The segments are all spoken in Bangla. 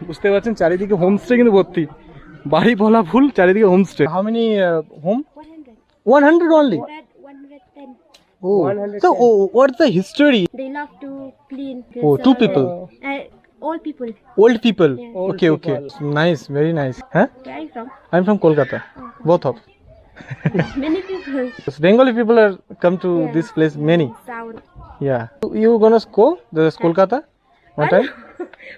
বুঝতে পারছেন চারিদিকে হোমস্টে কিন্তু ভর্তি, বাড়ি বলা ভুল, চারিদিকে homestay. How many home? 100 only. 110. Oh, so what's the history? They love to clean. Oh, two people. Old people. Old people. Yeah. Okay, okay. Nice, very nice. Huh? Where are you from? I'm from Kolkata. Both of. Many people. Bengali people are come to Yeah. this place many. Sound. Yeah. You gonna go this Kolkata one time?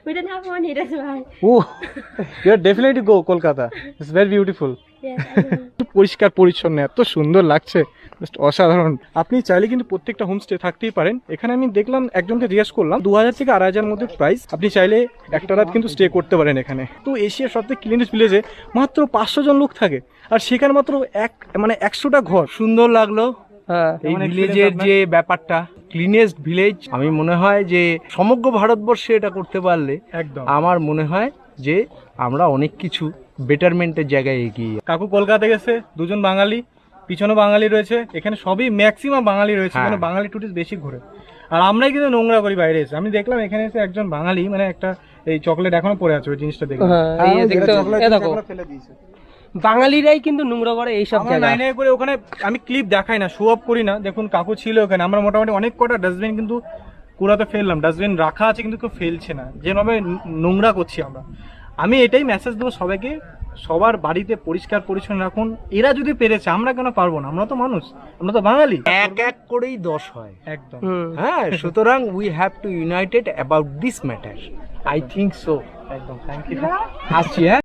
We don't have money, that's why. Oh, you are definitely go Kolkata. It's very beautiful. Yes, I know. পরিষ্কার পরিচ্ছন্ন, এত সুন্দর লাগছে, জাস্ট অসাধারণ। আপনি চাইলে কিন্তু প্রত্যেকটা হোমস্টে থাকতেই পারেন। এখানে আমি দেখলাম, একজনকে জিজ্ঞেস করলাম 2000 থেকে 2500 মধ্যে প্রাইস। আপনি চাইলে একটা রাত কিন্তু স্টে করতে পারেন এখানে। তো এশিয়ার সবথেকে ক্লিনেস্ট ভিলেজে মাত্র 500 জন লোক থাকে, আর সেখানে মাত্র 100টা ঘর। সুন্দর লাগলো এই কেমন ভিলেজের experience যে ব্যাপারটা, ক্লিনেস্ট ভিলেজ। আমি মনে হয় যে সমগ্র ভারতবর্ষে এটা করতে পারলে একদম আমার মনে হয় যে আমরা অনেক কিছু বেটারমেন্টের জায়গায় এগিয়ে। কাকু কলকাতা গেছে, দুজন বাঙালি, পিছনে বাঙালি রয়েছে, এখানে সবই ম্যাক্সিমাম বাঙালি রয়েছে, হ্যাঁ। মানে বাঙালি টুরিস্ট বেশি ঘুরে। আর আমরাই কিন্তু নোংরা করি বাইরে এসে। আমি দেখলাম এখানে এসে একজন বাঙালি, মানে একটা এই চকলেট এখনো পড়ে আছে, ওই জিনিসটা দেখলাম। এই দেখতে চকলেট এ দেখো ফেলে দিয়েছে। বাঙালিরাই কিন্তু নোংরা করে এইসব আমরা জায়গায়। লাইনে করে ওখানে, আমি ক্লিপ দেখাই না, শো অফ করি না। দেখুন কাকু ছিল ওখানে, আমরা মোটামুটি অনেক কটা ডাস্টবিন কিন্তু কুড়াতে ফেললাম, ডাস্টবিন রাখা আছে কিন্তু কেউ ফেলছে না, যেভাবে নোংরা করছি আমরা। আমি এটাই মেসেজ দেবো সবাইকে, সবার বাড়িতে পরিষ্কার পরিচ্ছন্ন রাখুন। এরা যদি পেরেছে, আমরা কেন পারবো না? আমরা তো মানুষ, আমরা তো বাঙালি। এক এক করেই 10 হয়। একদম। হ্যাঁ, সুতরাং we have to United about this matter. I think so. একদম, থ্যাংক ইউ। আসছি, হ্যাঁ।